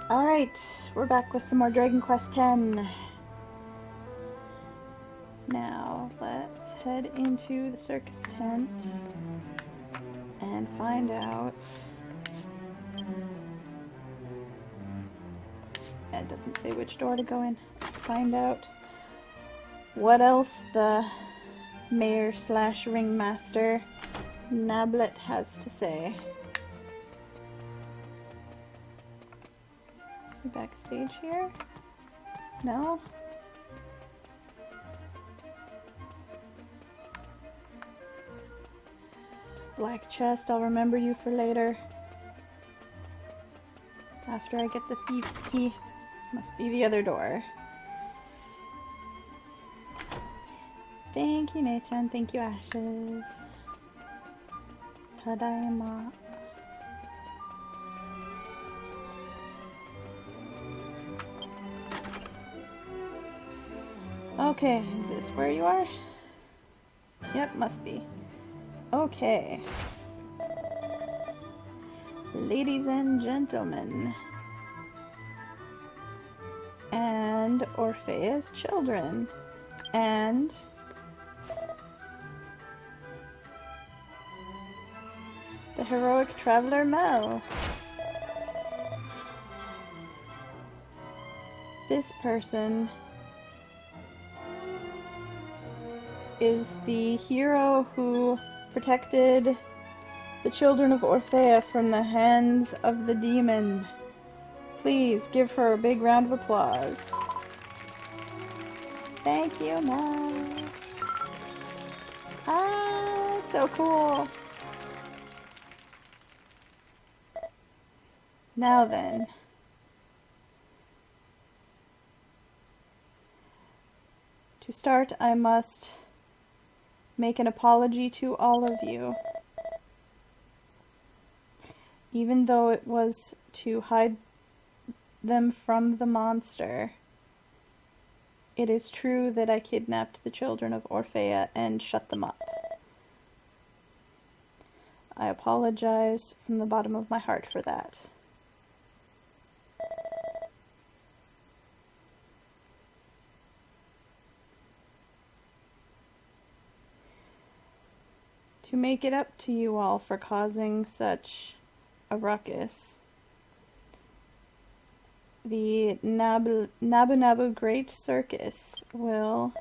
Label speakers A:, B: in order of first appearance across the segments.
A: Alright, we're back with some more Dragon Quest X. Now, let's head into the circus tent and find out. It doesn't say which door to go in. Let's find out what else the mayor slash ringmaster Nablet has to say. Is he backstage here? No? Black chest, I'll remember you for later. After I get the thief's key. Must be the other door. Thank you, Nathan. Thank you, Ashes. Tadaima. Okay, is this where you are? Yep, must be. Okay. Ladies and gentlemen. And Orfea's children. And the heroic traveler Mel. This person is the hero who protected the children of Orfea from the hands of the demon. Please give her a big round of applause. Thank you, Mel. Ah, so cool. Now then. To start, I must make an apology to all of you. Even though it was to hide them from the monster, it is true that I kidnapped the children of Orfea and shut them up. I apologize from the bottom of my heart for that. To make it up to you all for causing such a ruckus, the Nabu Nabu Great Circus will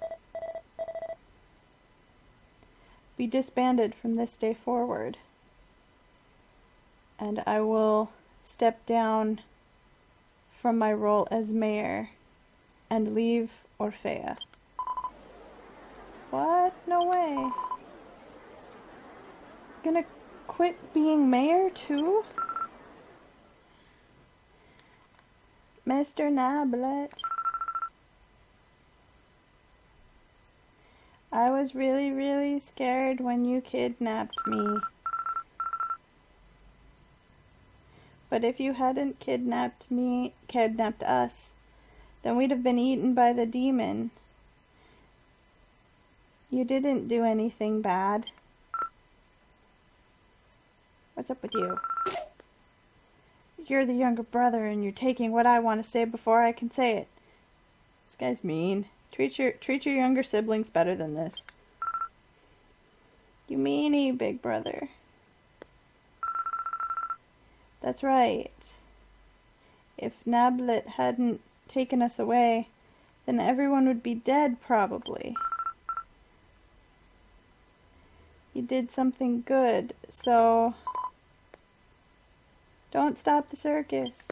A: be disbanded from this day forward, and I will step down from my role as mayor and leave Orfea. What? No way. He's gonna quit being mayor too? Mr. Nablet. I was really scared when you kidnapped me. But if you hadn't kidnapped us, then we'd have been eaten by the demon. You didn't do anything bad. What's up with you? You're the younger brother and you're taking what I want to say before I can say it. This guy's mean. Treat your younger siblings better than this. You meanie, big brother. That's right. If Nablet hadn't taken us away, then everyone would be dead probably. You did something good, so don't stop the circus.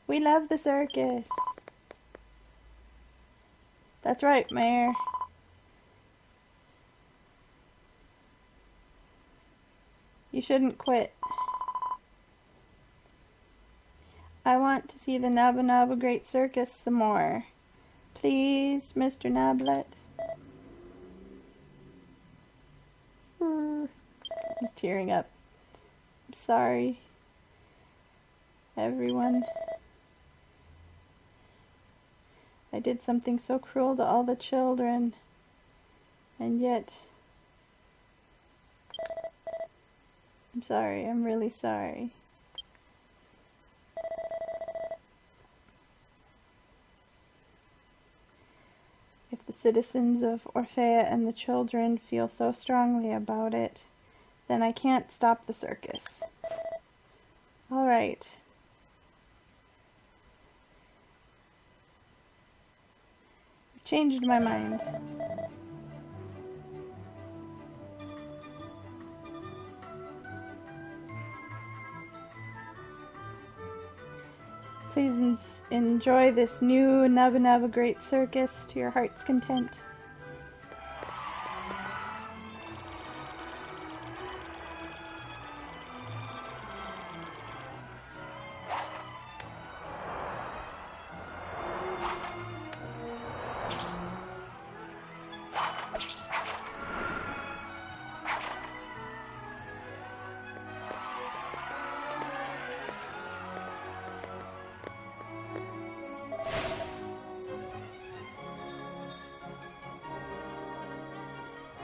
A: We love the circus. That's right, Mayor. You shouldn't quit. I want to see the Nabu Nabu Great Circus some more. Please, Mr. Nablet. He's tearing up. I'm sorry, everyone. I did something so cruel to all the children, and yet I'm sorry. I'm really sorry. If the citizens of Orfea and the children feel so strongly about it, then I can't stop the circus. Alright. I've changed my mind. Please enjoy this new Naba Naba Great Circus to your heart's content.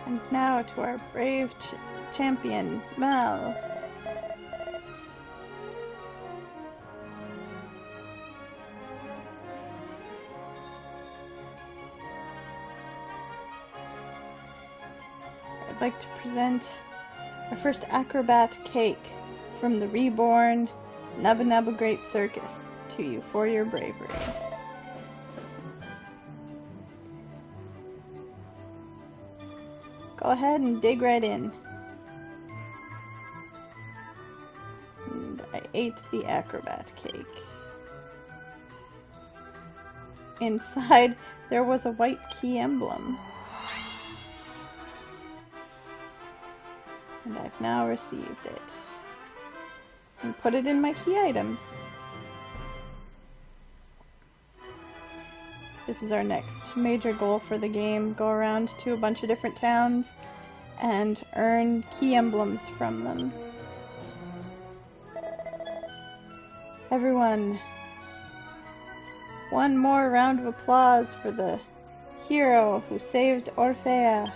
A: And now to our brave champion, Mel. I'd like to present our first acrobat cake from the reborn Naba Naba Great Circus to you for your bravery. Go ahead and dig right in. And I ate the acrobat cake. Inside, there was a white key emblem. And I've now received it. And put it in my key items. This is our next major goal for the game. Go around to a bunch of different towns and earn key emblems from them. Everyone, one more round of applause for the hero who saved Orfea.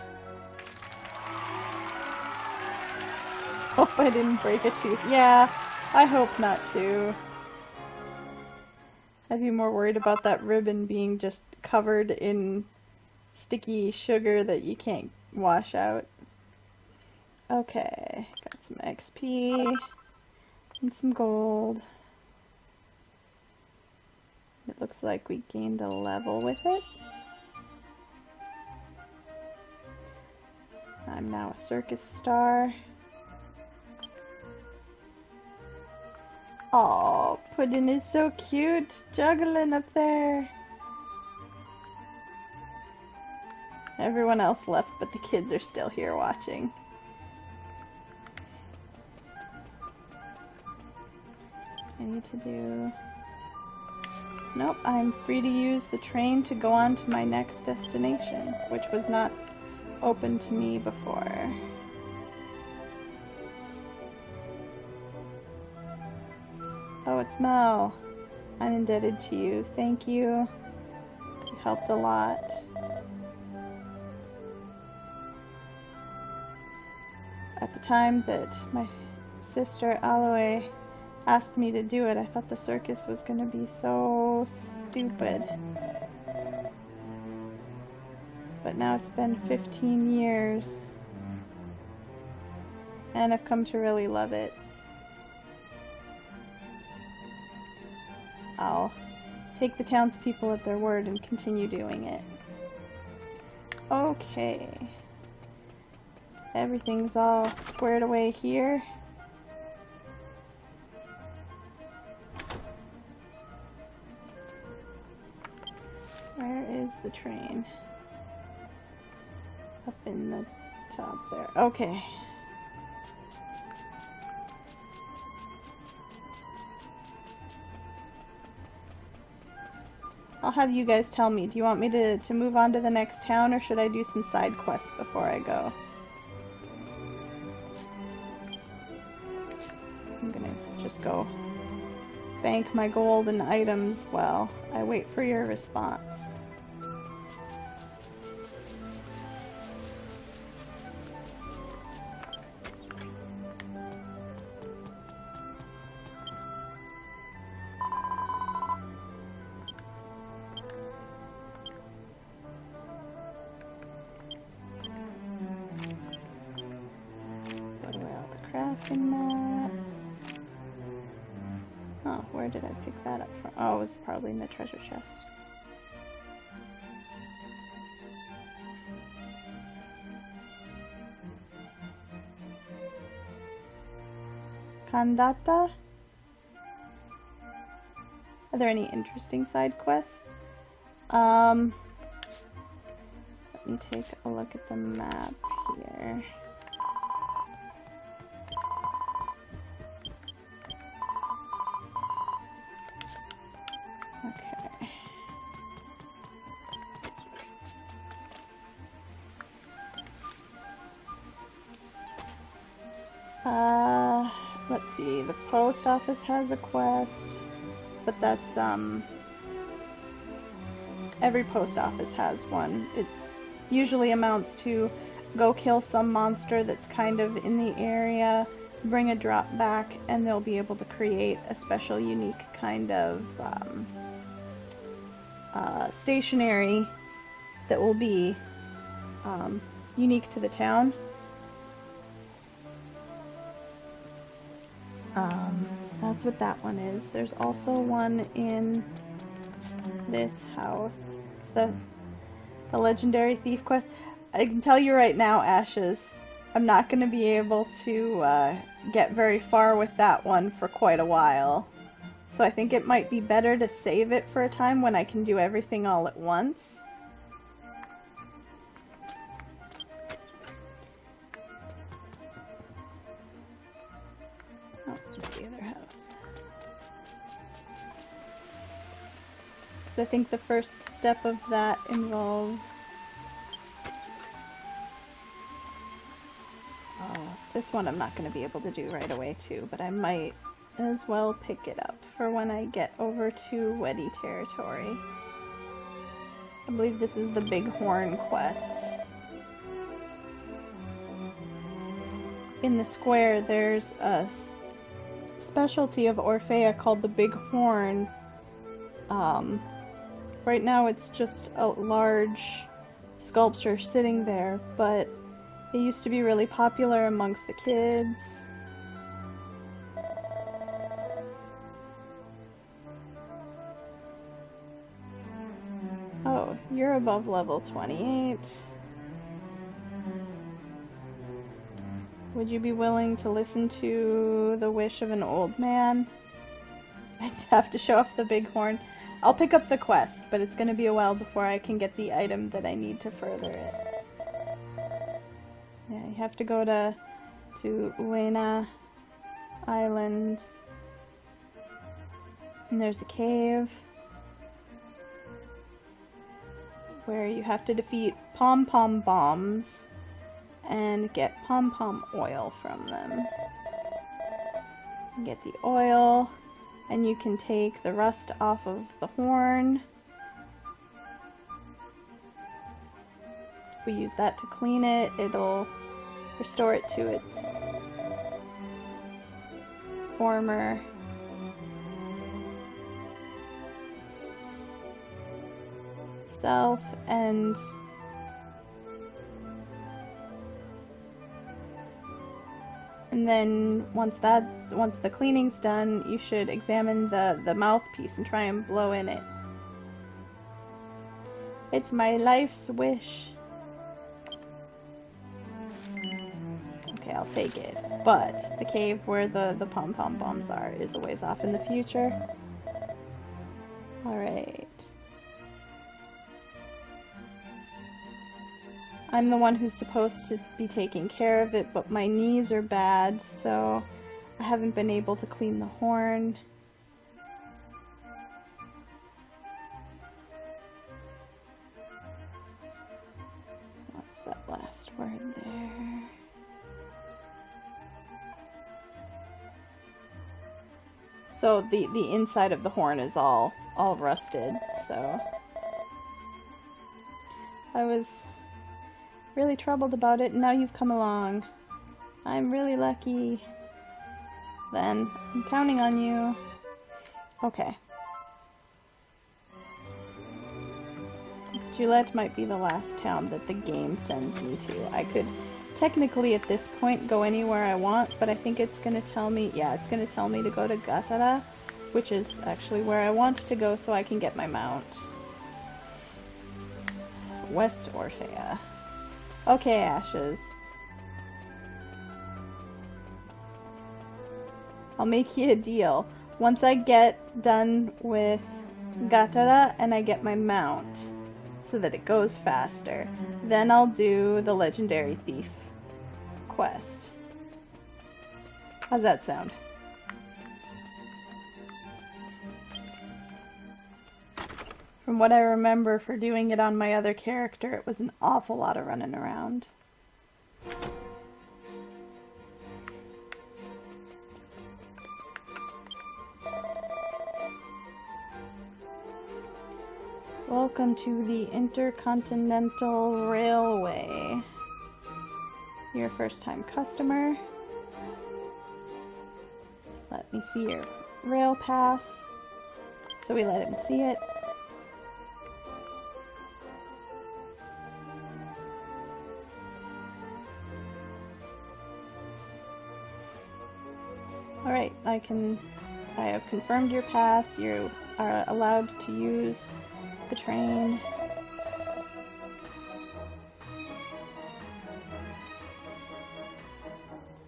A: Hope I didn't break a tooth. Yeah, I hope not too. I'd be more worried about that ribbon being just covered in sticky sugar that you can't wash out. Okay, got some XP and some gold. It looks like we gained a level with it. I'm now a circus star. Aw, Puddin is so cute, juggling up there. Everyone else left, but the kids are still here watching. I need to do... Nope, I'm free to use the train to go on to my next destination, which was not open to me before. Oh, it's Mel. I'm indebted to you. Thank you. You helped a lot. At the time that my sister Aloe asked me to do it, I thought the circus was going to be so stupid. But now it's been 15 years. And I've come to really love it. I'll take the townspeople at their word and continue doing it. Okay. Everything's all squared away here. Where is the train? Up in the top there. Okay. I'll have you guys tell me. Do you want me to move on to the next town, or should I do some side quests before I go? I'm gonna just go bank my gold and items while I wait for your response. pumpkin mats. Oh, where did I pick that up from? Oh, it was probably in the treasure chest. Kandata? Are there any interesting side quests? Let me take a look at the map here. Okay. Let's see, the post office has a quest, but that's, every post office has one. It's usually amounts to go kill some monster that's kind of in the area, bring a drop back, and they'll be able to create a special unique kind of stationery that will be unique to the town. So that's what that one is. There's also one in this house. It's the legendary thief quest. I can tell you right now, Ashes, I'm not going to be able to get very far with that one for quite a while. So I think it might be better to save it for a time when I can do everything all at once. Oh, that's the other house. So I think the first step of that involves... Oh, this one I'm not going to be able to do right away too, but I might as well pick it up for when I get over to Weddy territory. I believe this is the Big Horn quest. In the square there's a specialty of Orfea called the Big Horn. Right now it's just a large sculpture sitting there, but it used to be really popular amongst the kids. Oh, you're above level 28. Would you be willing to listen to the wish of an old man? I'd have to show off the Big Horn. I'll pick up the quest, but it's going to be a while before I can get the item that I need to further it. Yeah, you have to go to Uena Island. And there's a cave where you have to defeat pom-pom bombs and get pom-pom oil from them. You get the oil, and you can take the rust off of the horn. If we use that to clean it, it'll restore it to its former self, and then once the cleaning's done, you should examine the mouthpiece and try and blow in it. It's my life's wish. Okay, I'll take it. But the cave where the pom-pom bombs are is a ways off in the future. Alright. I'm the one who's supposed to be taking care of it, but my knees are bad, so I haven't been able to clean the horn. What's that last word there? So the inside of the horn is all rusted, so I was really troubled about it, and now you've come along. I'm really lucky. Then I'm counting on you. Okay. Gillette might be the last town that the game sends me to. I could technically at this point go anywhere I want, but I think it's gonna tell me, yeah, it's gonna tell me to go to Gatara, which is actually where I want to go so I can get my mount. West Orfea. Okay, Ashes. I'll make you a deal. Once I get done with Gatara and I get my mount so that it goes faster, then I'll do the Legendary Thief quest. How's that sound? From what I remember for doing it on my other character, it was an awful lot of running around. Welcome to the Intercontinental Railway. You're a first-time customer. Let me see your rail pass. So we let him see it. Alright, I have confirmed your pass. You are allowed to use the train.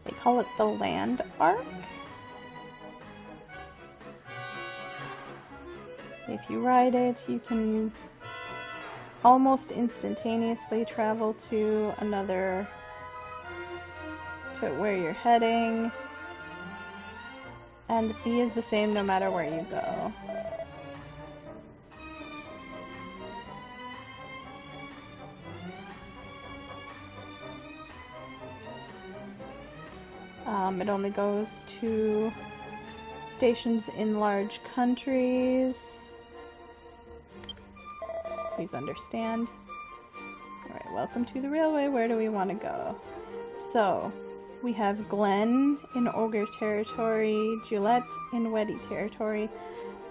A: They call it the Land Arc. If you ride it, you can almost instantaneously travel to where you're heading. And the fee is the same no matter where you go. It only goes to stations in large countries. Please understand. Alright, welcome to the railway. Where do we want to go? So, we have Glen in Ogre territory, Gillette in Weddy territory,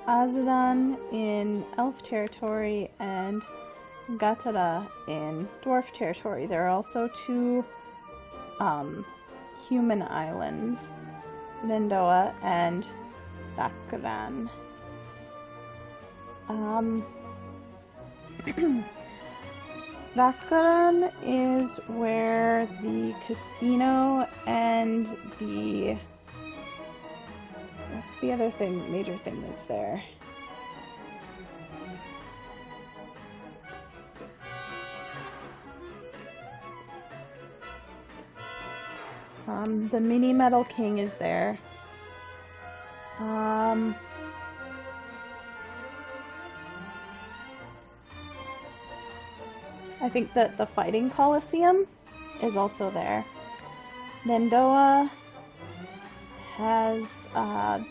A: Azadan in Elf territory, and Gatara in Dwarf territory. There are also two human islands, Lendoa and Dakaran. Dakaran is where the casino and the... what's the other thing, major thing that's there? The Mini Metal King is there. I think that the Fighting Coliseum is also there. Nendoa has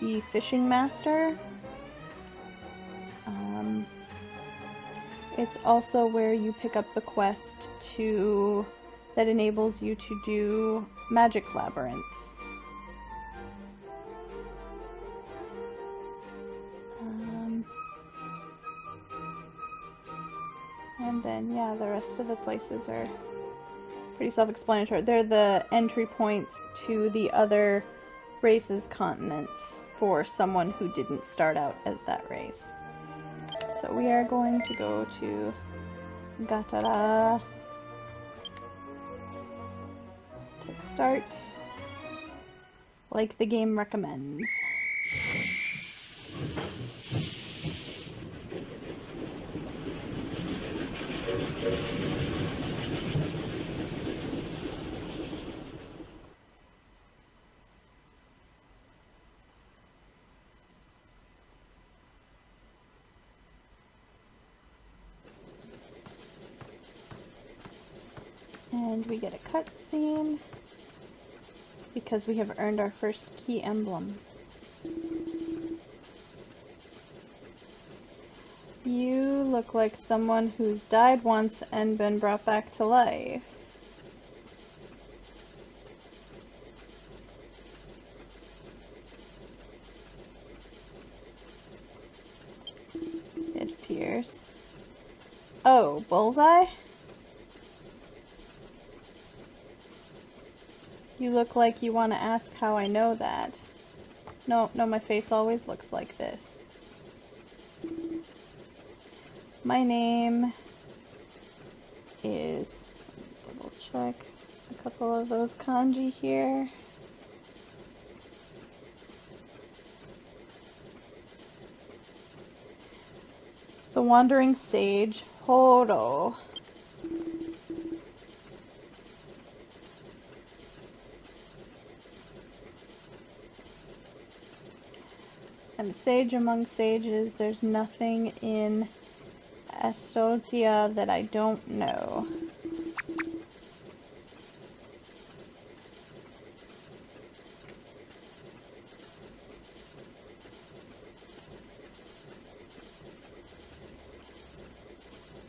A: the Fishing Master. It's also where you pick up the quest that enables you to do magic labyrinths. And then, yeah, the rest of the places are pretty self-explanatory. They're the entry points to the other races' continents for someone who didn't start out as that race. So we are going to go to Gatara to start, like the game recommends. And we get a cutscene because we have earned our first key emblem. You look like someone who's died once and been brought back to life. It appears. Oh, Bullseye? You look like you want to ask how I know that. No, my face always looks like this. My name is, double check a couple of those kanji here. The Wandering Sage, Horo. I'm a sage among sages. There's nothing in Astotia that I don't know.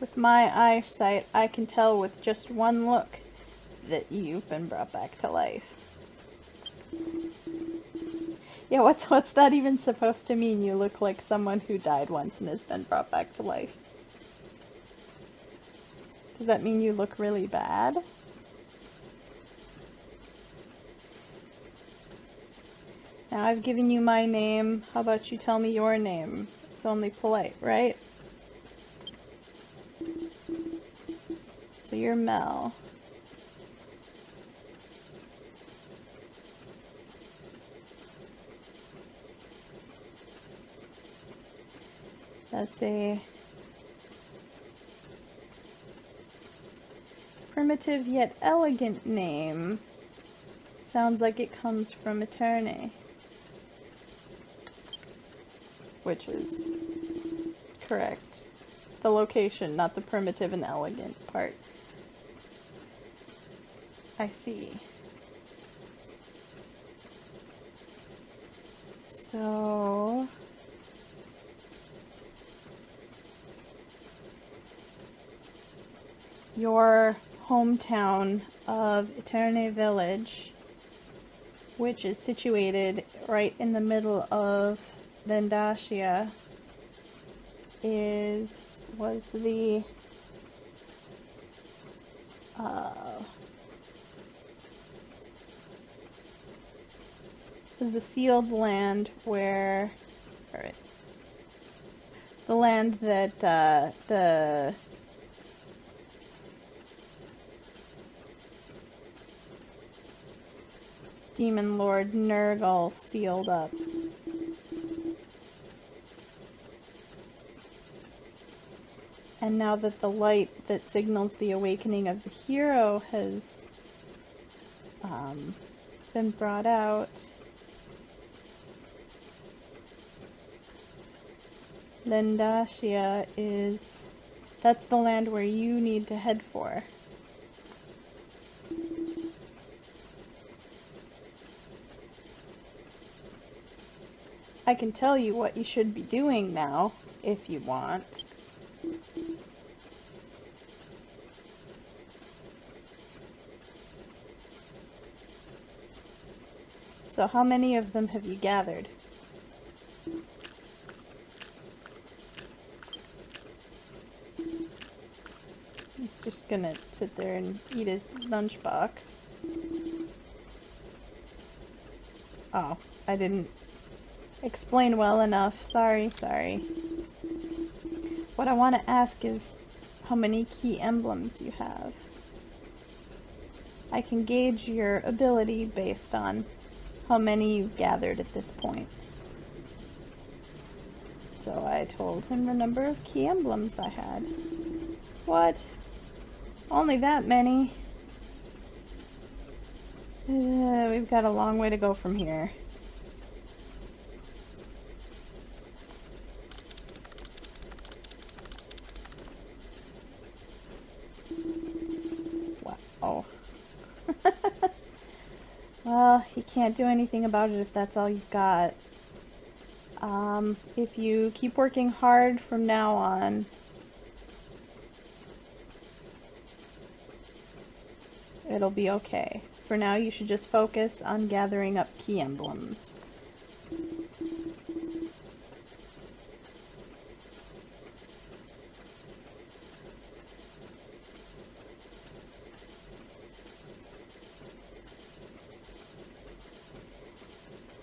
A: With my eyesight, I can tell with just one look that you've been brought back to life. Yeah, what's that even supposed to mean? You look like someone who died once and has been brought back to life. Does that mean you look really bad? Now I've given you my name. How about you tell me your name? It's only polite, right? So you're Mel. That's a primitive yet elegant name. Sounds like it comes from Eternity. Which is correct. The location, not the primitive and elegant part. I see. So... your hometown of Eternity Village, which is situated right in the middle of Vendashia, was the sealed land where, alright, the land that the Demon Lord Nurgle sealed up. And now that the light that signals the awakening of the hero has been brought out, Lendashia that's the land where you need to head for. I can tell you what you should be doing now, if you want. So how many of them have you gathered? He's just gonna sit there and eat his lunchbox. Oh, I didn't explain well enough. Sorry. What I want to ask is how many key emblems you have. I can gauge your ability based on how many you've gathered at this point. So I told him the number of key emblems I had. What? Only that many? We've got a long way to go from here. Wow. Well, you can't do anything about it if that's all you've got. If you keep working hard from now on, it'll be okay. For now, you should just focus on gathering up key emblems.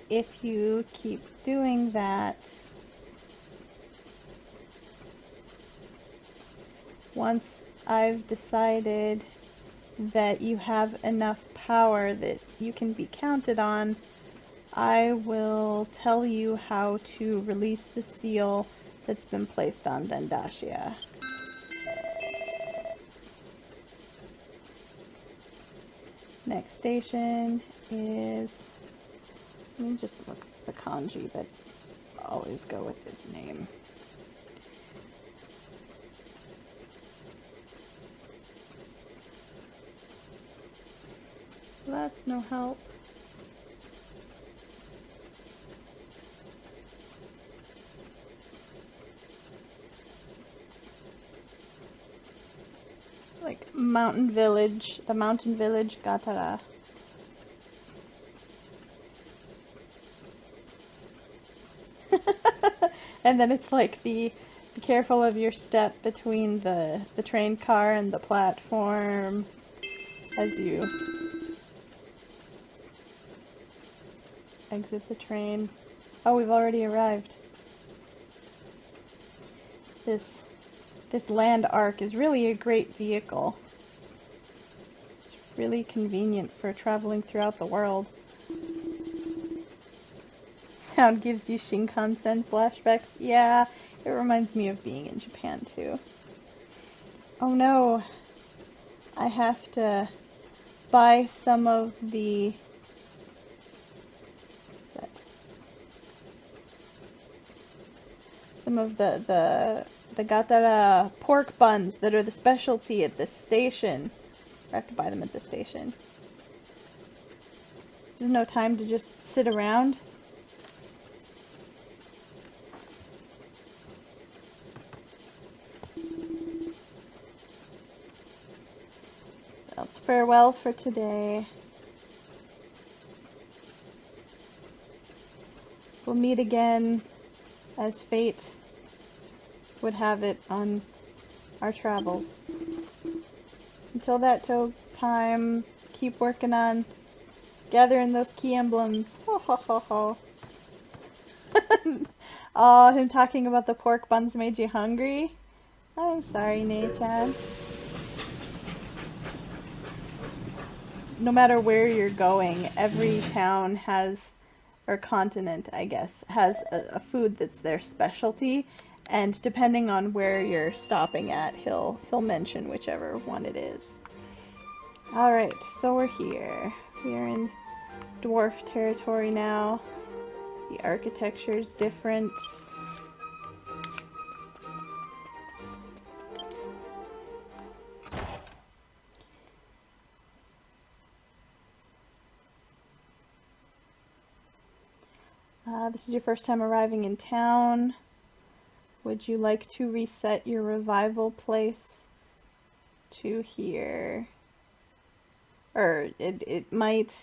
A: if you keep doing that, once I've decided that you have enough power that you can be counted on, I will tell you how to release the seal that's been placed on Vendashia. Next station is... let me just look at the kanji that always go with this name. That's no help. Like mountain village, the mountain village Gatara. And then it's like be careful of your step between the train car and the platform as you exit the train. Oh, we've already arrived. This land arc is really a great vehicle. It's really convenient for traveling throughout the world. Sound gives you Shinkansen flashbacks. Yeah, it reminds me of being in Japan too. Oh no, I have to buy some of the... what's that? Some of the Gatara pork buns that are the specialty at this station. I have to buy them at this station. This is no time to just sit around. Well, it's farewell for today. We'll meet again as fate would have it on our travels. Until that time, keep working on gathering those key emblems. Ho ho ho ho. Oh, him talking about the pork buns made you hungry? I'm sorry, Nei-chan. No matter where you're going, every town has, or continent, I guess, has a food that's their specialty. And depending on where you're stopping at, he'll mention whichever one it is. Alright, so we're here. We're in dwarf territory now. The architecture's different. This is your first time arriving in town. Would you like to reset your revival place to here? Or it might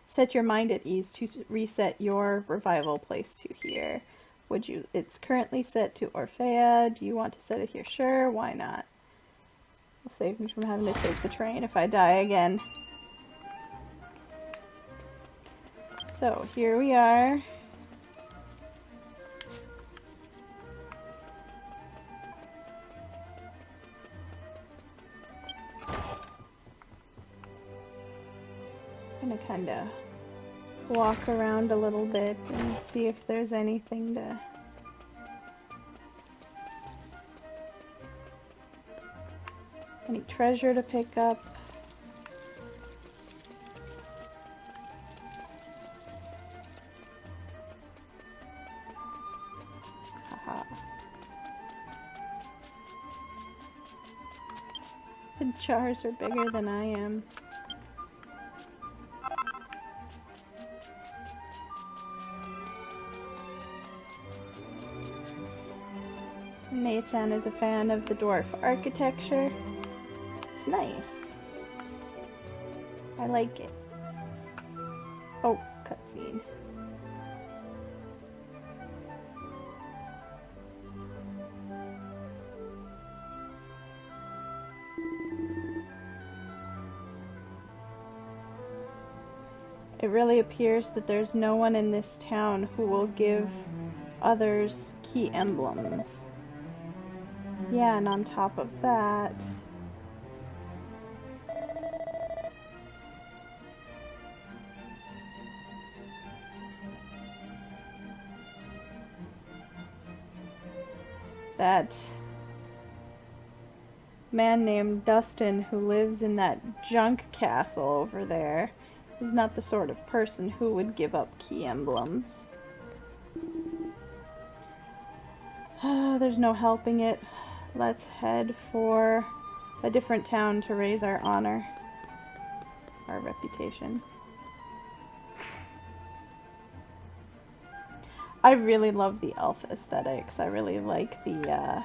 A: set your mind at ease to reset your revival place to here. Would you? It's currently set to Orfea. Do you want to set it here? Sure, why not? It'll save me from having to take the train if I die again. So here we are. I'm gonna kind of walk around a little bit and see if there's anything to... any treasure to pick up. Haha. The jars are bigger than I am. Nei-chan is a fan of the dwarf architecture. It's nice. I like it. Oh, cutscene. It really appears that there's no one in this town who will give others key emblems. Yeah, and on top of that, that man named Dustin who lives in that junk castle over there is not the sort of person who would give up key emblems. There's no helping it. Let's head for a different town to raise our honor, our reputation. I really love the elf aesthetics. I really like the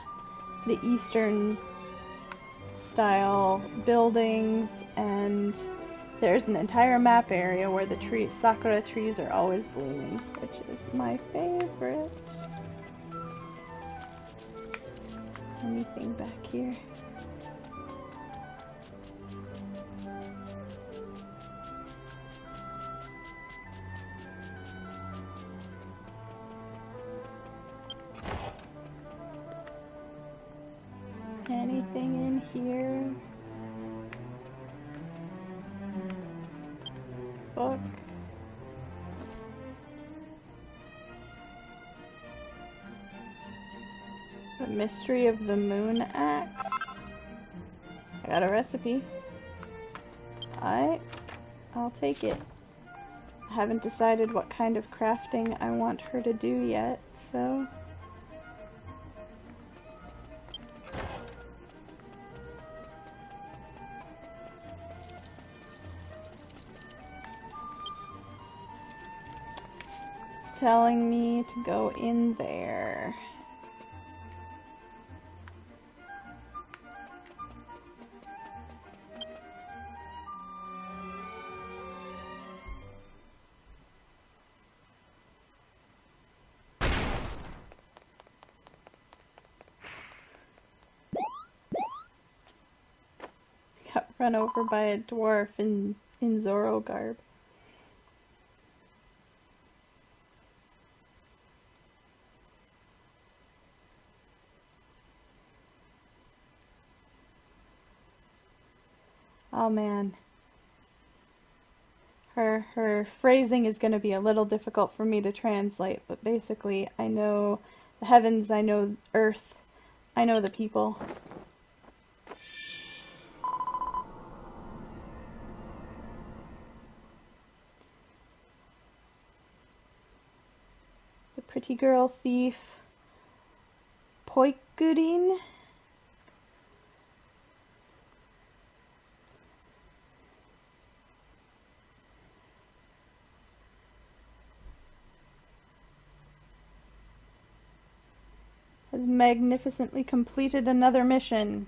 A: Eastern style buildings, and there's an entire map area where the sakura trees are always blooming, which is my favorite. Anything back here? Anything in here? Book. The Mystery of the Moon Axe. I got a recipe. I'll take it. I haven't decided what kind of crafting I want her to do yet, so... It's telling me to go in there. Got run over by a dwarf in Zoro garb. Oh man. Her phrasing is going to be a little difficult for me to translate, but basically I know the heavens, I know earth, I know the people. The pretty girl thief, Poikudin. Has magnificently completed another mission.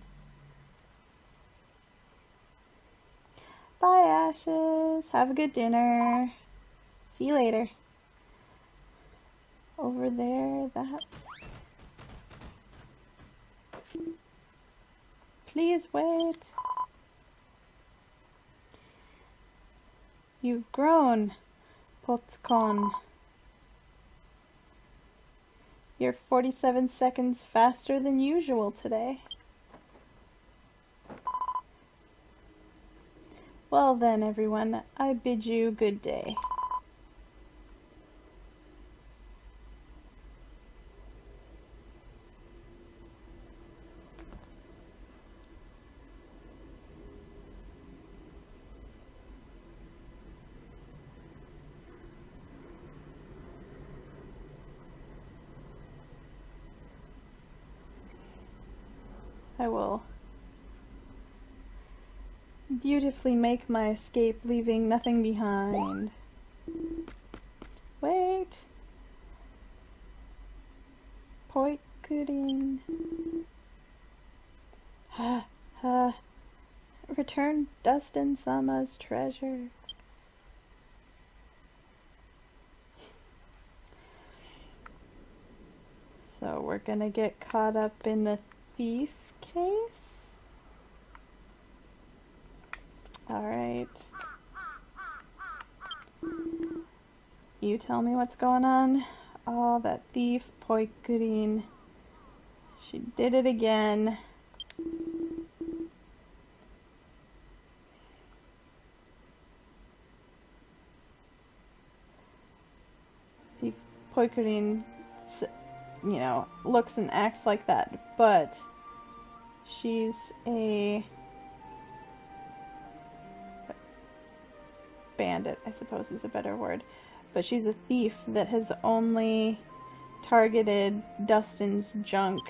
A: Bye, Ashes. Have a good dinner. See you later. Over there, that's... Please wait. You've grown, Potskon. You're 47 seconds faster than usual today. Well then, everyone, I bid you good day. I will beautifully make my escape, leaving nothing behind. Wait. Poikudin. Return Dustin-sama's treasure. So we're gonna get caught up in the thief case. All right. You tell me what's going on. Oh, that thief, Poikurin. She did it again. Thief Poikurin, you know, looks and acts like that, but she's a bandit, I suppose is a better word. But she's a thief that has only targeted Dustin's junk.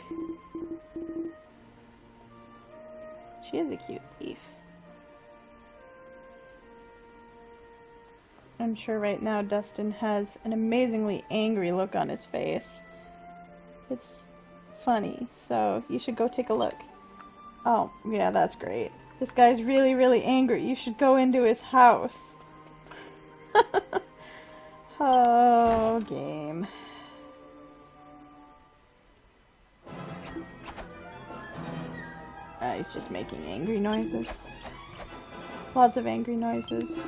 A: She is a cute thief. I'm sure right now Dustin has an amazingly angry look on his face. It's funny, so you should go take a look. Oh, yeah, that's great. This guy's really, really angry. You should go into his house. Oh, game. He's just making angry noises. Lots of angry noises.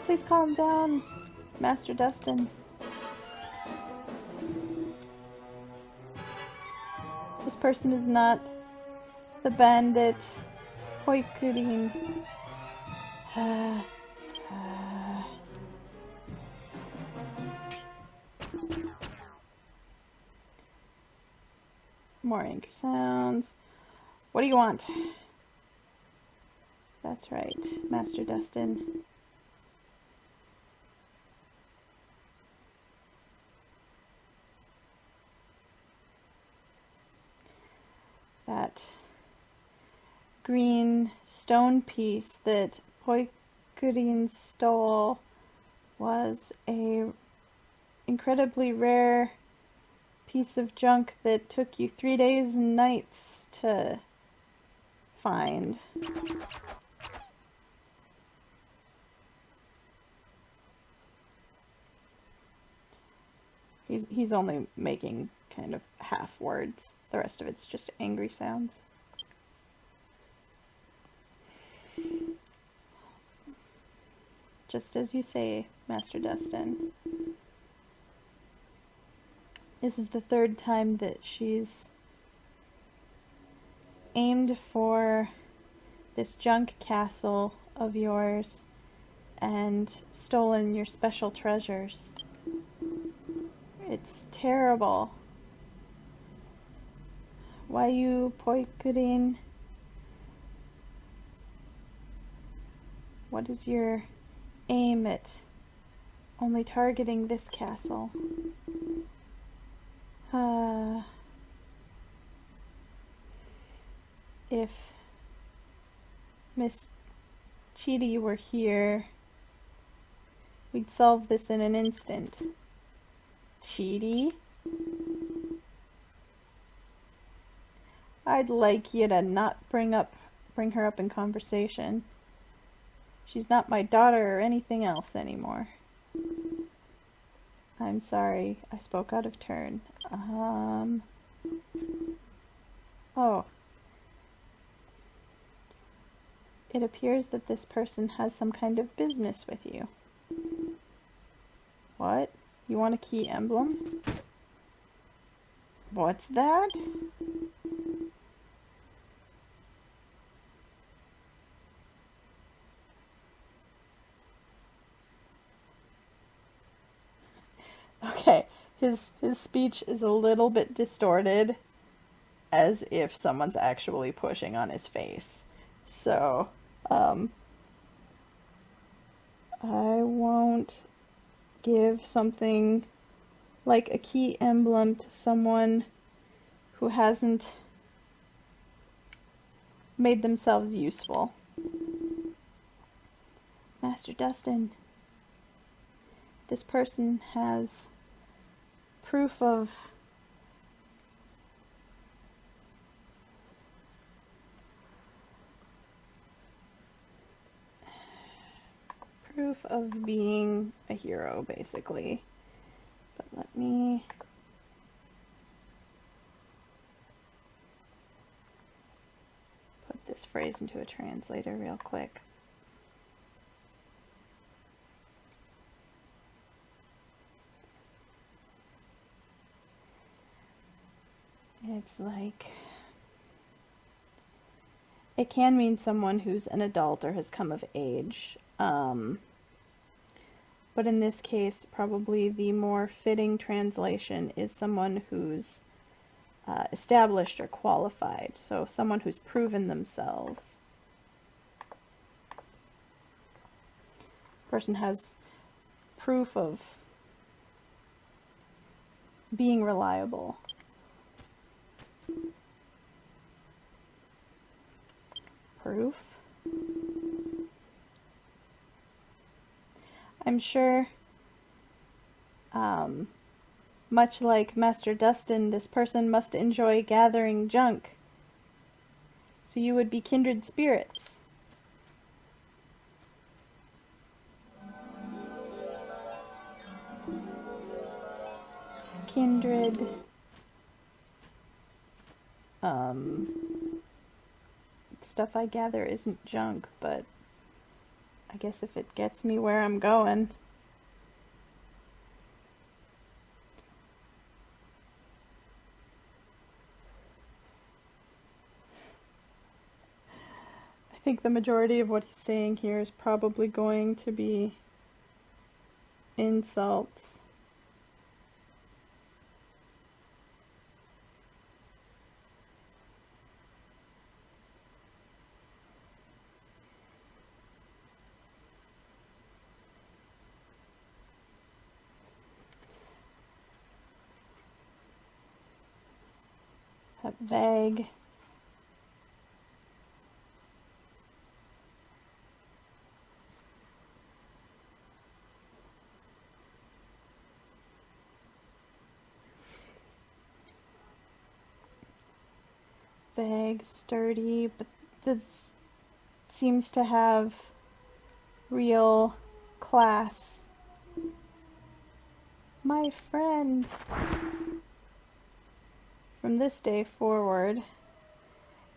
A: Please calm down, Master Dustin. This person is not the bandit Poikurin. More angry sounds. What do you want? That's right, Master Dustin. That green stone piece that Poikurin stole was a incredibly rare piece of junk that took you 3 days and nights to find. He's only making kind of half words. The rest of it's just angry sounds. Just as you say, Master Dustin. This is the third time that she's aimed for this junk castle of yours and stolen your special treasures. It's terrible. Why you, Poikurin? What is your aim at only targeting this castle? If Miss Chidi were here, we'd solve this in an instant. Chidi? I'd like you to not bring her up in conversation. She's not my daughter or anything else anymore. I'm sorry, I spoke out of turn. Oh. It appears that this person has some kind of business with you. What? You want a key emblem? What's that? Okay, his speech is a little bit distorted, as if someone's actually pushing on his face. So, I won't give something like a key emblem to someone who hasn't made themselves useful. Master Dustin, this person has proof of being a hero, basically. But let me put this phrase into a translator real quick. It's like, it can mean someone who's an adult or has come of age. But in this case, probably the more fitting translation is someone who's established or qualified. So someone who's proven themselves. Person has proof of being reliable. Proof. I'm sure, much like Master Dustin, this person must enjoy gathering junk. So you would be kindred spirits. Kindred. Stuff I gather isn't junk, but I guess if it gets me where I'm going. I think the majority of what he's saying here is probably going to be insults. Vague. Vague, sturdy, but this seems to have real class. My friend. From this day forward,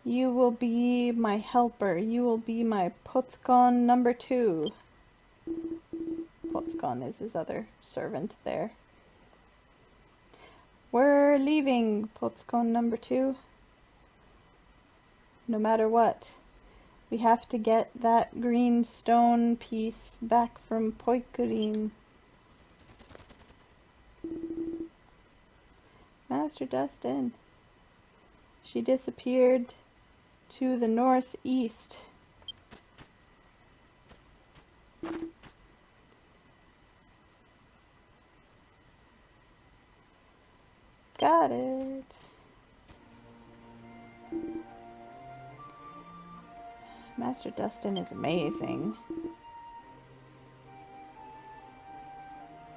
A: you will be my helper. You will be my Potskon number 2. Potskon is his other servant there. We're leaving, Potskon number 2. No matter what. We have to get that green stone piece back from Poikurin. Master Dustin. She disappeared to the northeast. Got it. Master Dustin is amazing.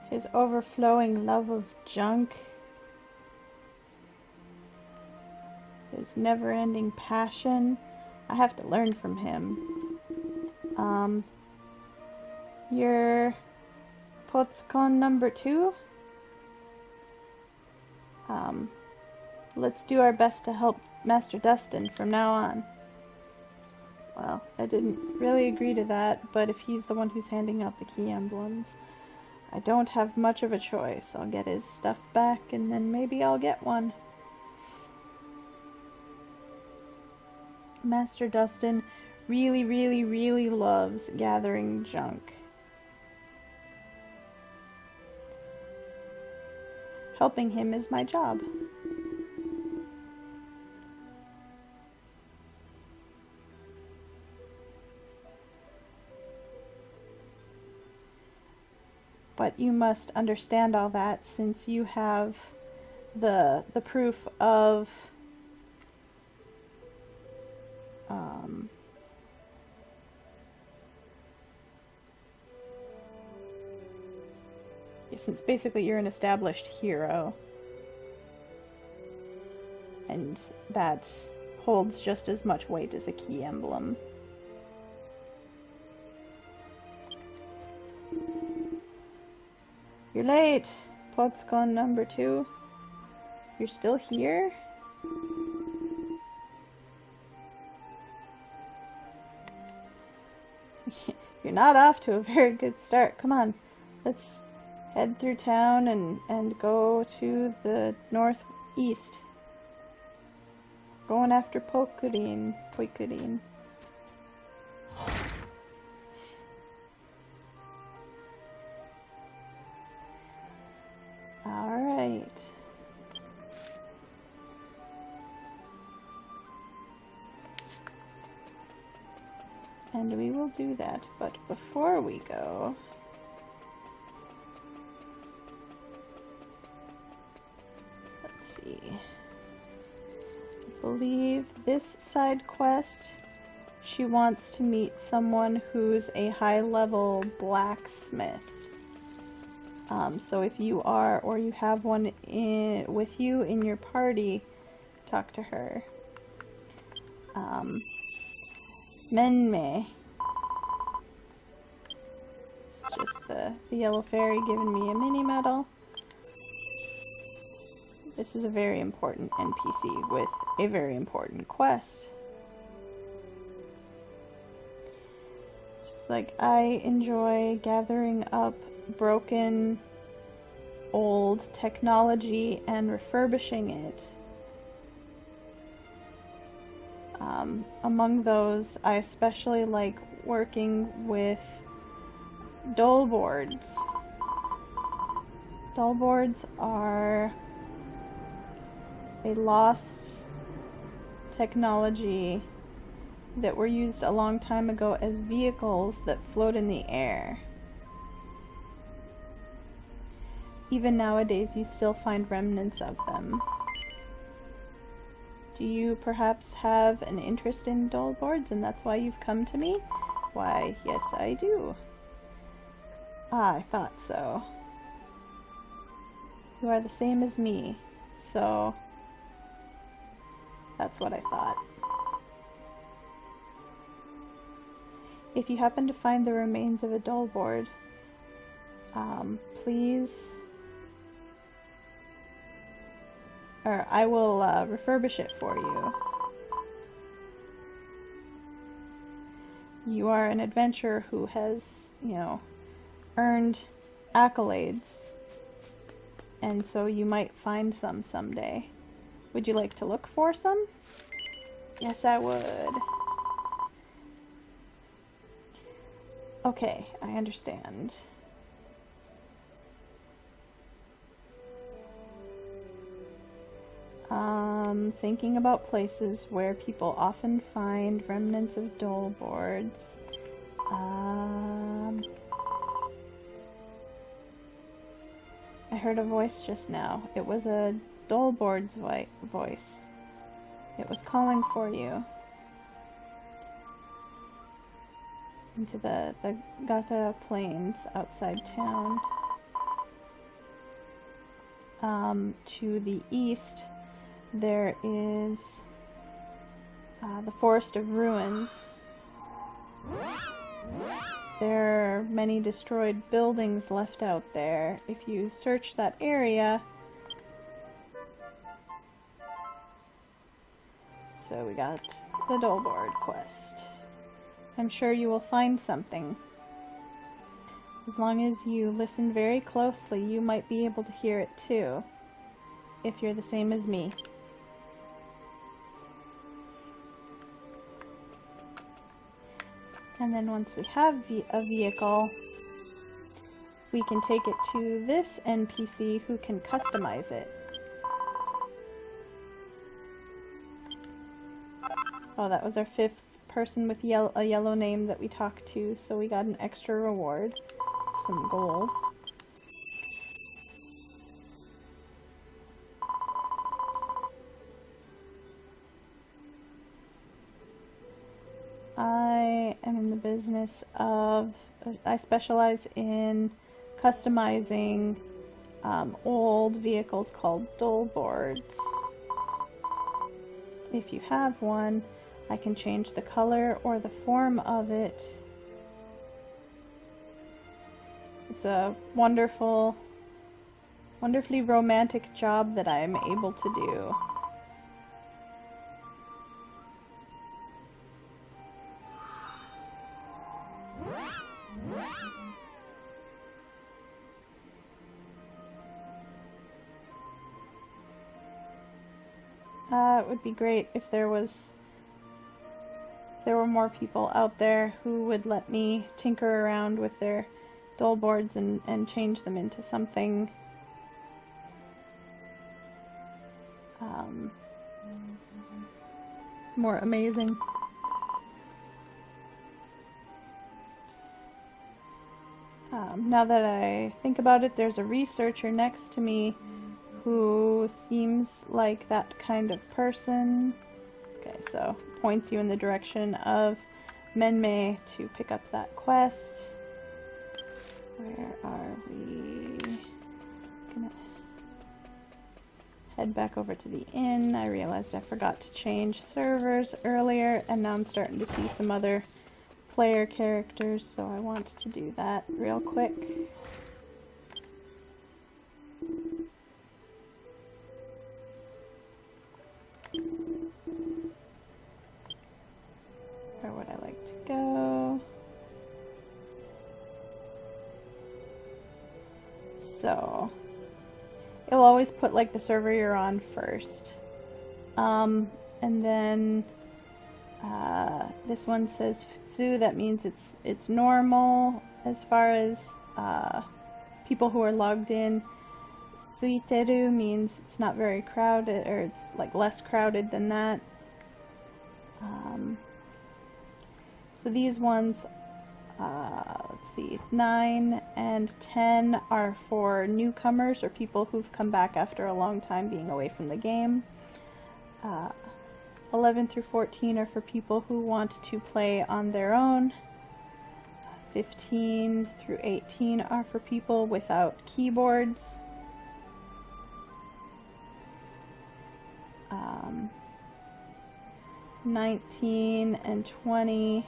A: His overflowing love of junk. His never-ending passion. I have to learn from him. You're Potskon number 2? Let's do our best to help Master Dustin from now on. Well, I didn't really agree to that, but if he's the one who's handing out the key emblems, I don't have much of a choice. I'll get his stuff back, and then maybe I'll get one. Master Dustin really, really, really loves gathering junk. Helping him is my job. But you must understand all that since you have the proof of since basically you're an established hero, and that holds just as much weight as a key emblem. You're late, Potskon number 2. You're still here? You're not off to a very good start. Come on, let's head through town and go to the northeast. Going after Poikudin. Alright. And we will do that, but before we go, let's see. I believe this side quest, she wants to meet someone who's a high-level blacksmith. So if you are, or you have one with you in your party, talk to her. Menme. It's just the yellow fairy giving me a mini medal. This is a very important NPC with a very important quest. She's like, I enjoy gathering up broken old technology and refurbishing it. Among those, I especially like working with dole boards. Dole boards are a lost technology that were used a long time ago as vehicles that float in the air. Even nowadays, you still find remnants of them. Do you perhaps have an interest in dole boards and that's why you've come to me? Why, yes I do. Ah, I thought so. You are the same as me, so that's what I thought. If you happen to find the remains of a dole board, please... or I will refurbish it for you. You are an adventurer who has, you know, earned accolades, and so you might find some someday. Would you like to look for some? Yes, I would. Okay, I understand. Thinking about places where people often find remnants of dole boards. I heard a voice just now. It was a dole board's voice. It was calling for you. Into the Gatara plains outside town. To the east, there is the Forest of Ruins. There are many destroyed buildings left out there. If you search that area... So we got the dole board quest. I'm sure you will find something. As long as you listen very closely, you might be able to hear it too. If you're the same as me. And then once we have a vehicle, we can take it to this NPC who can customize it. Oh, that was our 5th person with a yellow name that we talked to, so we got an extra reward. Some gold. I am in the business of... I specialize in customizing old vehicles called dole boards. If you have one, I can change the color or the form of it. It's a wonderfully romantic job that I'm able to do. It would be great if there were more people out there who would let me tinker around with their dull boards and change them into something more amazing. Now that I think about it, there's a researcher next to me who seems like that kind of person. Okay, so points you in the direction of Menmei to pick up that quest. Where are we? Gonna head back over to the inn. I realized I forgot to change servers earlier, and now I'm starting to see some other player characters, so I want to do that real quick. Where would I like to go? So it'll always put like the server you're on first. And then this one says Futsu, that means it's normal as far as people who are logged in. Suiteru means it's not very crowded, or it's like less crowded than that. So these ones, let's see, 9 and 10 are for newcomers or people who've come back after a long time being away from the game. 11 through 14 are for people who want to play on their own. 15 through 18 are for people without keyboards. 19 and 20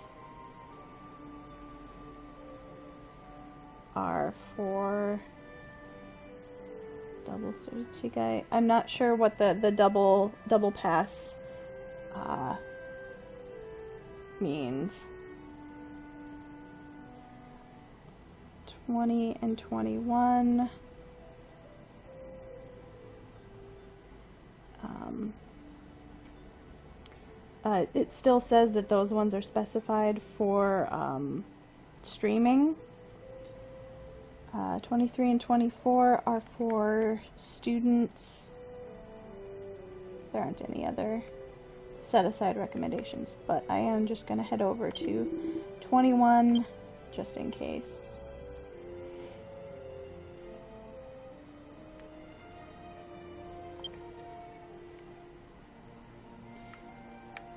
A: are for double Chigai. I'm not sure what the double pass means. 20 and 21 it still says that those ones are specified for streaming. 23 and 24 are for students. There aren't any other set-aside recommendations, but I am just going to head over to 21 just in case.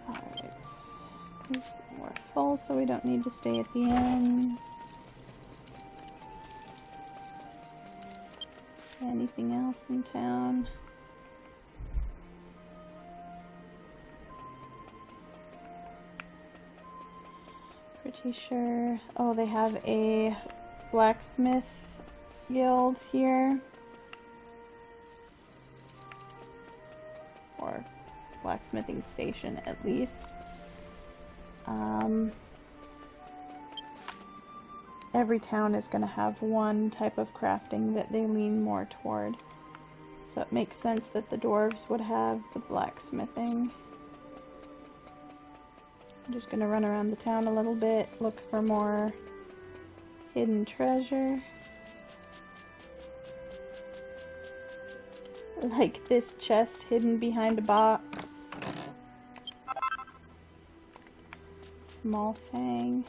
A: Alright, we're full, so we don't need to stay at the inn. Anything else in town? Pretty sure. Oh, they have a blacksmith guild here. Or blacksmithing station, at least. Every town is going to have one type of crafting that they lean more toward. So it makes sense that the dwarves would have the blacksmithing. I'm just going to run around the town a little bit, look for more hidden treasure. Like this chest hidden behind a box. Small Fang.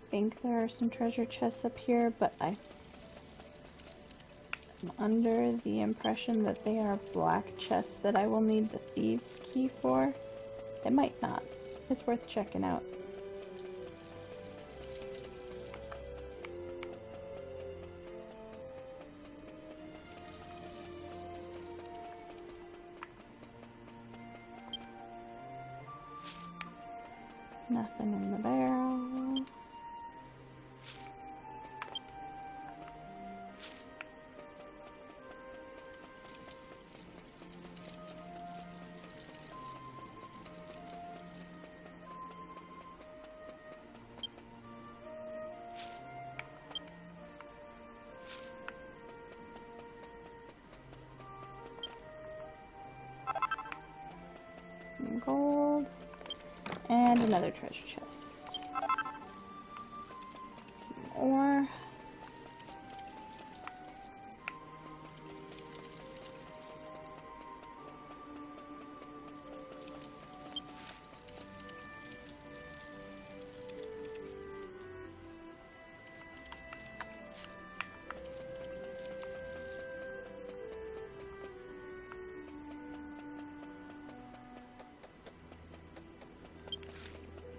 A: I think there are some treasure chests up here, but I'm under the impression that they are black chests that I will need the thieves' key for. It might not. It's worth checking out. Nothing in the barrel. gold. And another treasure chest. Some ore.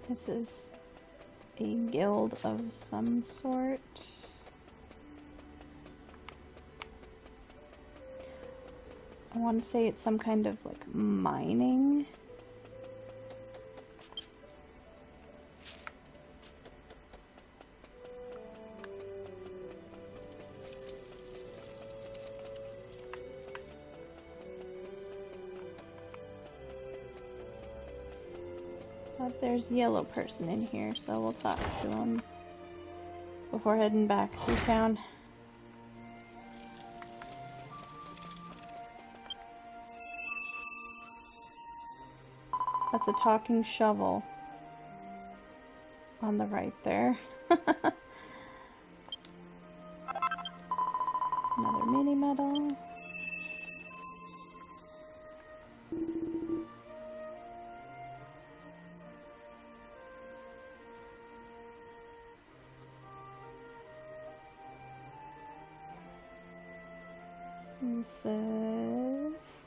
A: This is a guild of some sort. I want to say it's some kind of like mining. But there's a yellow person in here, so we'll talk to him before heading back through town. That's a talking shovel on the right there. Another mini medal. This is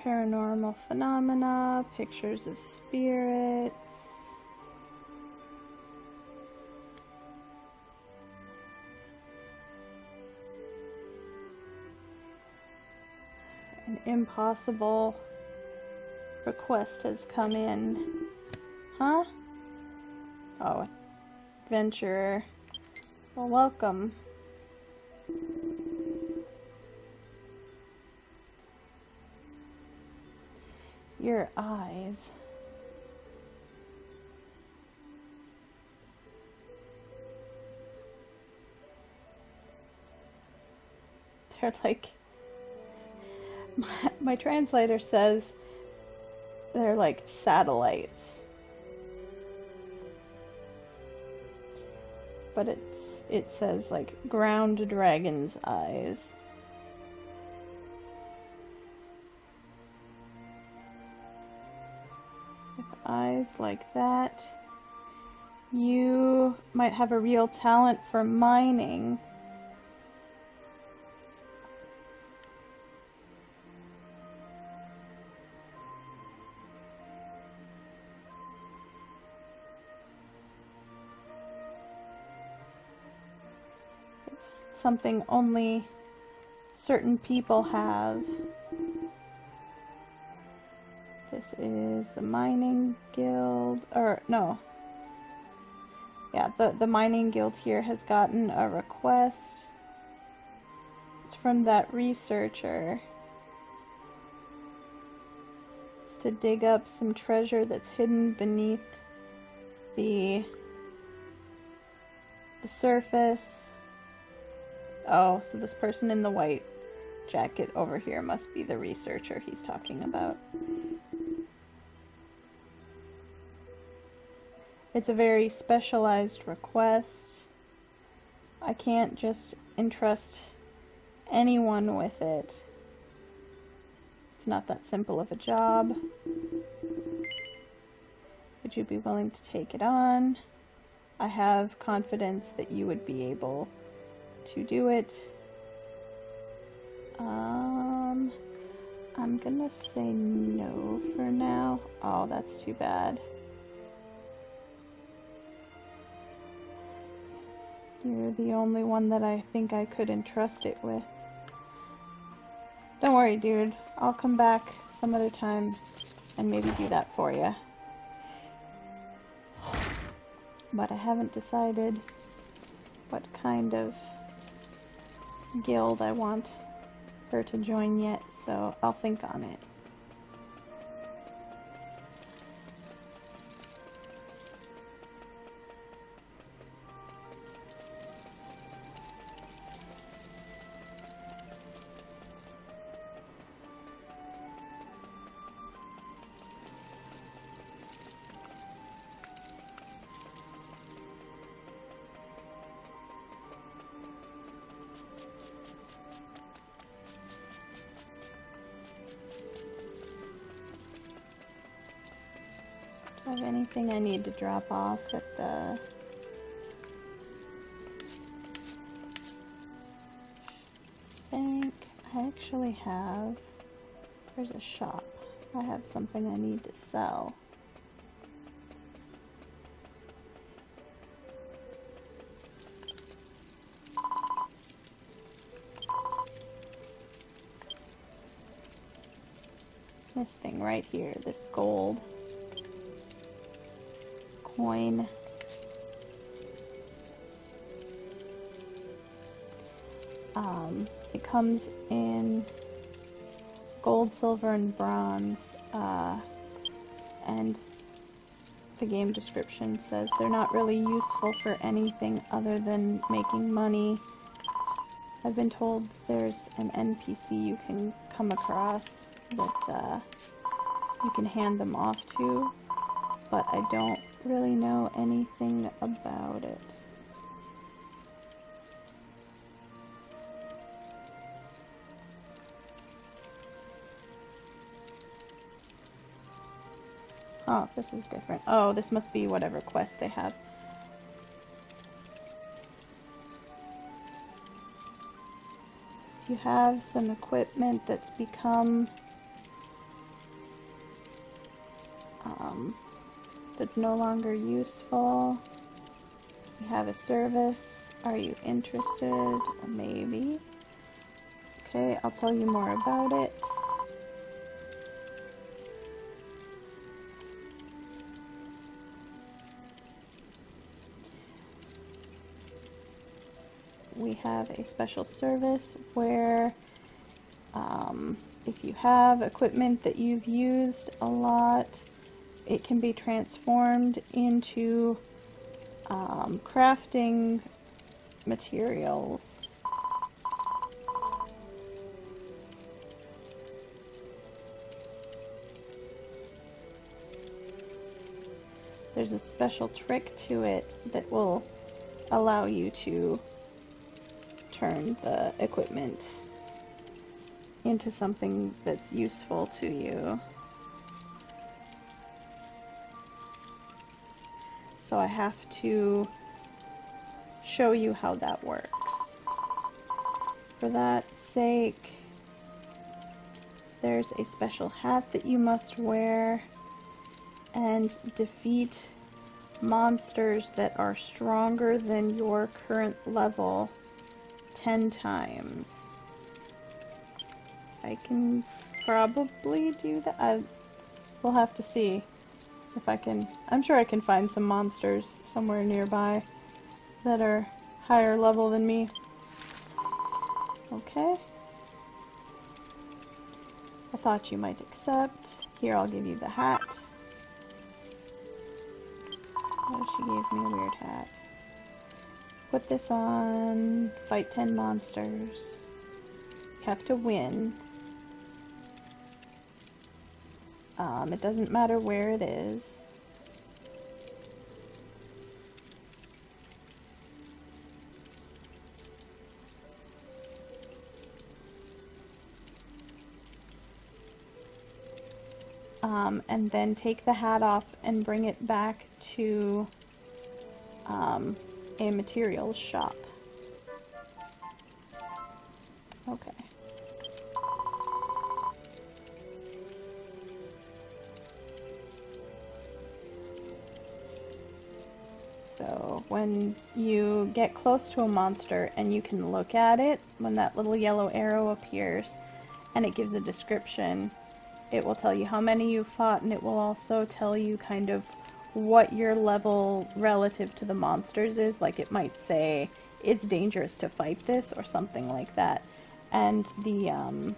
A: paranormal phenomena, pictures of spirits. An impossible request has come in. Huh? Oh, adventurer. Well, welcome. Your eyes. They're like... My translator says they're like satellites. But it says like ground dragon's eyes. With eyes like that, you might have a real talent for mining. It's something only certain people have. This is the mining guild, or no. Yeah, the mining guild here has gotten a request. It's from that researcher. It's to dig up some treasure that's hidden beneath the surface. Oh, so this person in the white jacket over here must be the researcher he's talking about. It's a very specialized request. I can't just entrust anyone with it. It's not that simple of a job. Would you be willing to take it on? I have confidence that you would be able to do it. I'm gonna say no for now. Oh, that's too bad. You're the only one that I think I could entrust it with. Don't worry, dude. I'll come back some other time and maybe do that for you. But I haven't decided what kind of guild I want her to join yet, so I'll think on it. Do I have anything I need to drop off at the... bank? I actually have... There's a shop. I have something I need to sell. This thing right here, this gold coin. It comes in gold, silver, and bronze, and the game description says they're not really useful for anything other than making money. I've been told there's an NPC you can come across that you can hand them off to, but I don't really know anything about it. Oh, this is different. Oh, this must be whatever quest they have. If you have some equipment that's become... that's no longer useful. You have a service. Are you interested? Maybe. Okay, I'll tell you more about it. We have a special service where if you have equipment that you've used a lot, it can be transformed into crafting materials. There's a special trick to it that will allow you to turn the equipment into something that's useful to you. So I have to show you how that works. For that sake, there's a special hat that you must wear and defeat monsters that are stronger than your current level 10 times. I can probably do that. We'll have to see if I can. I'm sure I can find some monsters somewhere nearby that are higher level than me. Okay. I thought you might accept. Here, I'll give you the hat. Oh, she gave me a weird hat. Put this on. Fight 10 monsters. You have to win. It doesn't matter where it is. And then take the hat off and bring it back to a materials shop. Okay. So when you get close to a monster and you can look at it, when that little yellow arrow appears and it gives a description, it will tell you how many you've fought, and it will also tell you kind of what your level relative to the monsters is. Like it might say it's dangerous to fight this or something like that. And the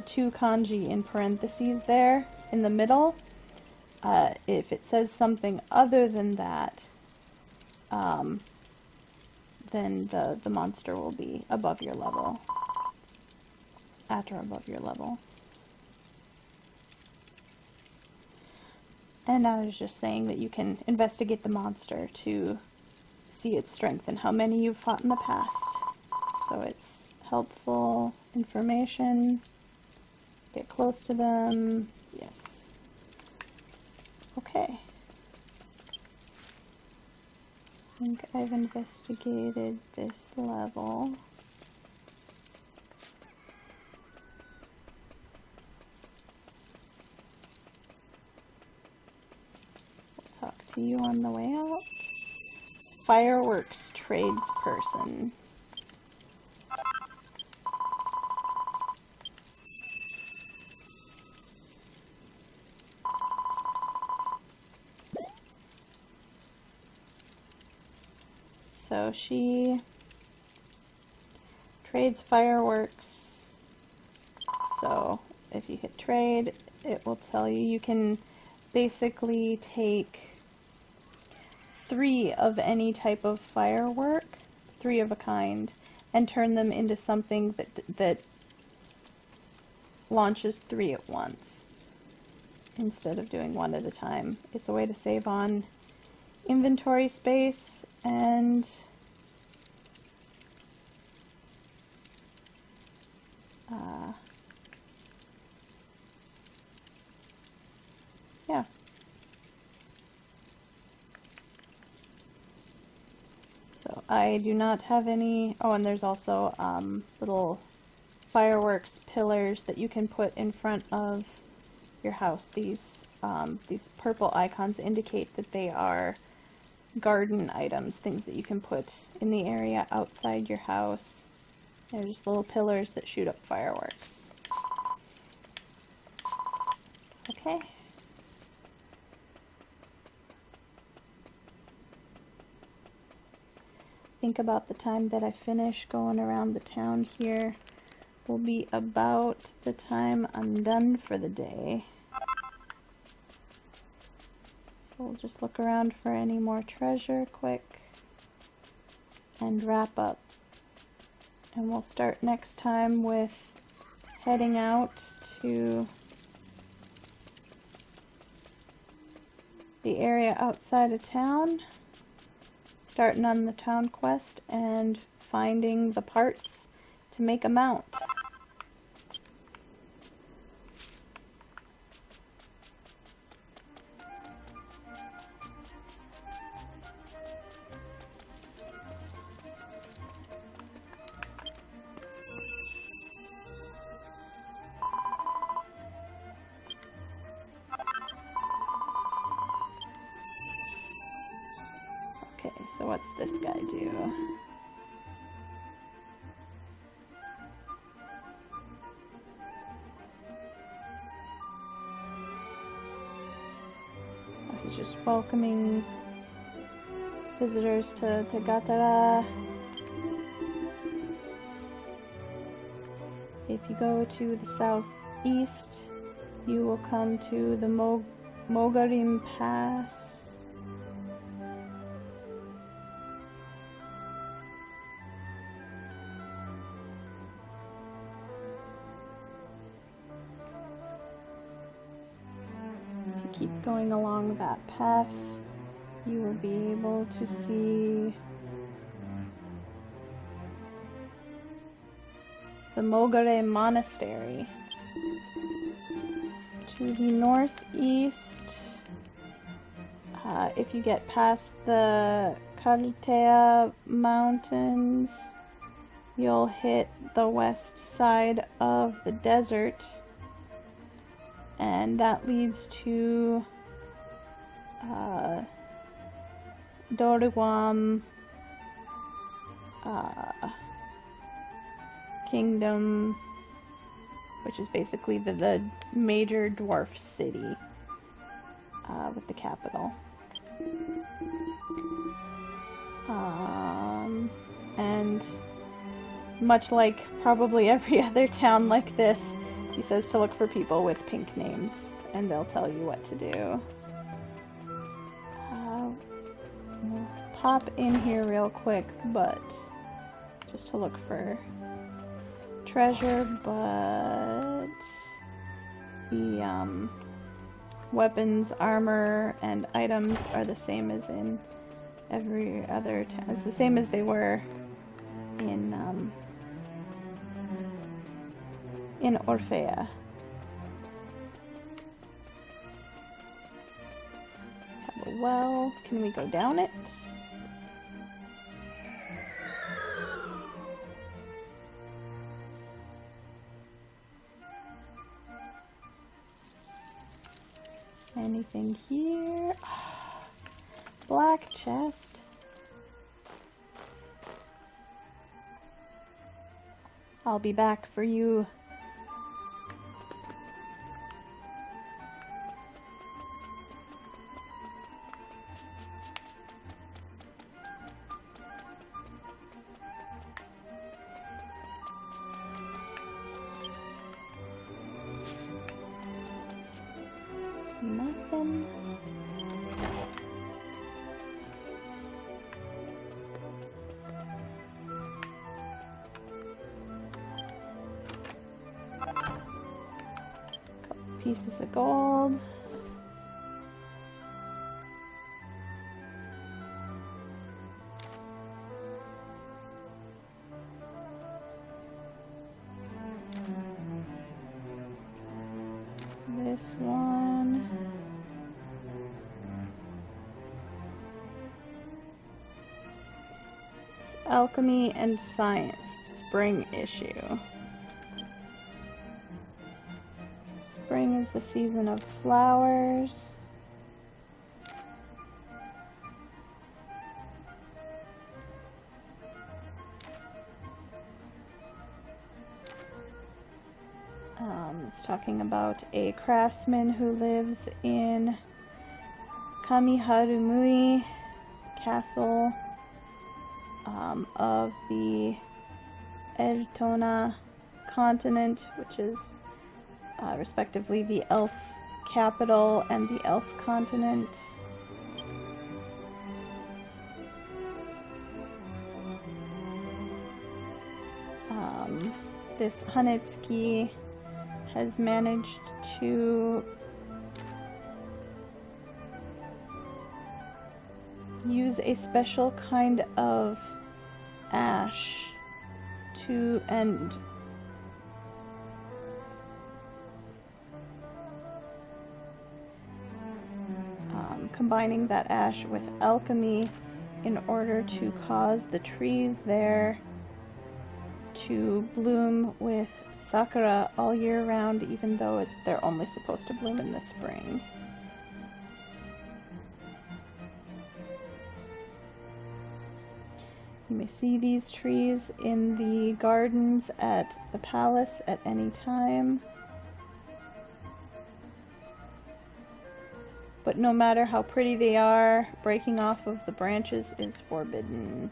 A: two kanji in parentheses there in the middle, if it says something other than that, then the monster will be above your level. At or above your level. And I was just saying that you can investigate the monster to see its strength and how many you've fought in the past. So it's helpful information. Get close to them. Yes. Okay. I think I've investigated this level. We'll talk to you on the way out. Fireworks tradesperson. So she trades fireworks. So if you hit trade, it will tell you you can basically take 3 of any type of firework, 3 of a kind, and turn them into something that launches 3 at once instead of doing 1 at a time. It's a way to save on inventory space and yeah. So I do not have any. Oh, and there's also little fireworks pillars that you can put in front of your house. These purple icons indicate that they are garden items, things that you can put in the area outside your house. They're just little pillars that shoot up fireworks. Okay. Think about the time that I finish going around the town here will be about the time I'm done for the day. So we'll just look around for any more treasure quick and wrap up. And we'll start next time with heading out to the area outside of town, starting on the town quest and finding the parts to make a mount. Okay, so what's this guy do? Oh, he's just welcoming visitors to Gatara. If you go to the southeast, you will come to the Mogarim Pass. Keep going along that path, you will be able to see the Mogare Monastery. To the northeast, if you get past the Kaltea Mountains, you'll hit the west side of the desert. And that leads to Doriwam Kingdom, which is basically the major dwarf city with the capital. And much like probably every other town like this, he says to look for people with pink names, and they'll tell you what to do. We'll pop in here real quick, but just to look for treasure, but the weapons, armor, and items are the same as in every other town. It's the same as they were in Orfea. well. Can we go down it? Anything here? Black chest. I'll be back for you. Nothing. Couple pieces of gold. This one. It's Alchemy and Science, spring issue. Spring is the season of flowers. It's talking about a craftsman who lives in Kamiharumui Castle of the Ertona continent, which is respectively the elf capital and the elf continent. This Hanetsuki has managed to use a special kind of ash to combining that ash with alchemy in order to cause the trees there to bloom with sakura all year round, even though they're only supposed to bloom in the spring. You may see these trees in the gardens at the palace at any time. But no matter how pretty they are, breaking off of the branches is forbidden.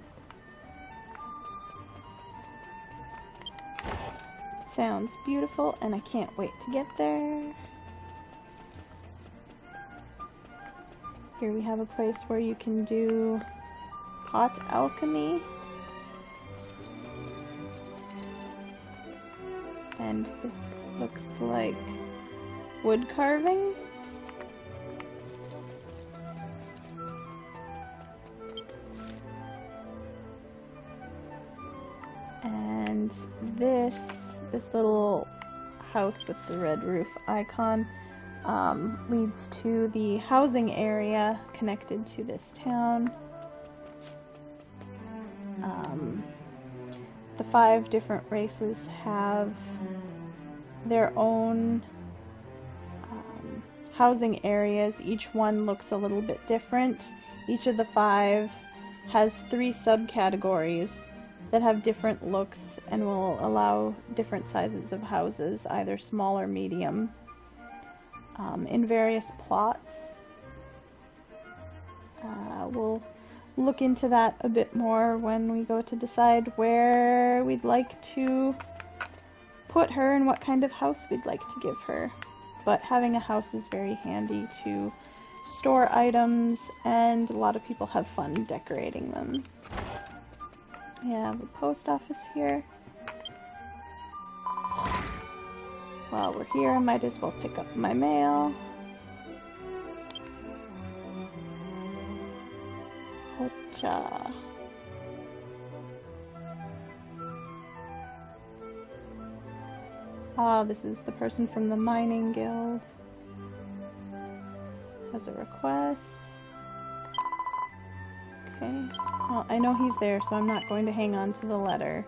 A: Sounds beautiful, and I can't wait to get there. Here we have a place where you can do pot alchemy. And this looks like wood carving. And this little house with the red roof icon leads to the housing area connected to this town. The 5 different races have their own housing areas. Each one looks a little bit different. Each of the 5 has 3 subcategories that have different looks and will allow different sizes of houses, either small or medium, in various plots. We'll look into that a bit more when we go to decide where we'd like to put her and what kind of house we'd like to give her. But having a house is very handy to store items, and a lot of people have fun decorating them. We have a post office here. While we're here, I might as well pick up my mail. Hocha. Ah, this is the person from the mining guild. Has a request. Okay. Well, I know he's there, so I'm not going to hang on to the letter.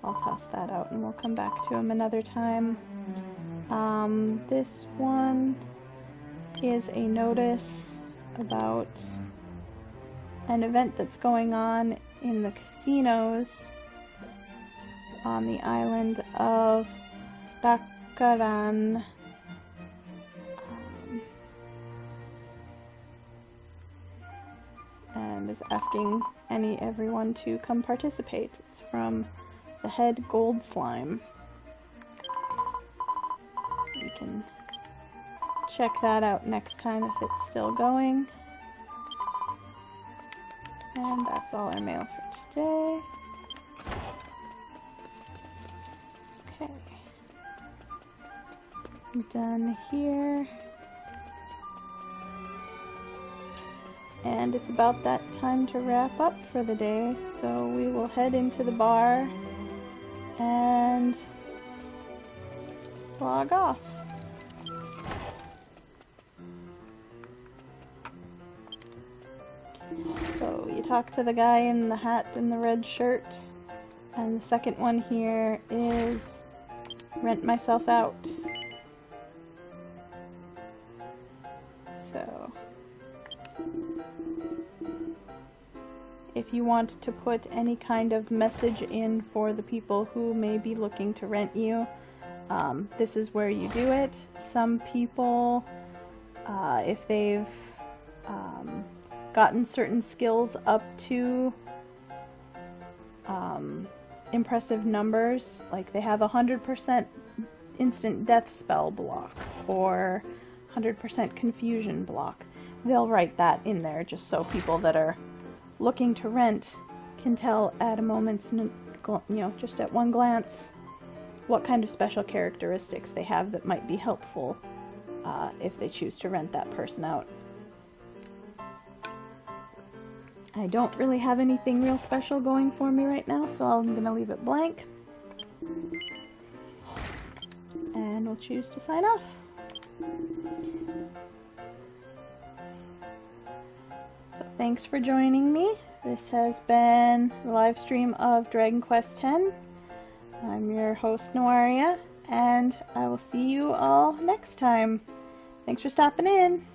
A: I'll toss that out and we'll come back to him another time. This one is a notice about an event that's going on in the casinos on the island of Gatara. And is asking everyone to come participate. It's from the head gold slime. You can check that out next time if it's still going. And that's all our mail for today. Okay. Done here. And it's about that time to wrap up for the day, so we will head into the bar and log off. So you talk to the guy in the hat and the red shirt, and the second one here is rent myself out. So if you want to put any kind of message in for the people who may be looking to rent you, this is where you do it. Some people, if they've gotten certain skills up to impressive numbers, like they have 100% instant death spell block or 100% confusion block, they'll write that in there just so people that are looking to rent can tell at a moment's, just at one glance, what kind of special characteristics they have that might be helpful if they choose to rent that person out. I don't really have anything real special going for me right now, so I'm going to leave it blank. And we'll choose to sign off. So thanks for joining me. This has been the live stream of Dragon Quest X. I'm your host, Noaria, and I will see you all next time. Thanks for stopping in.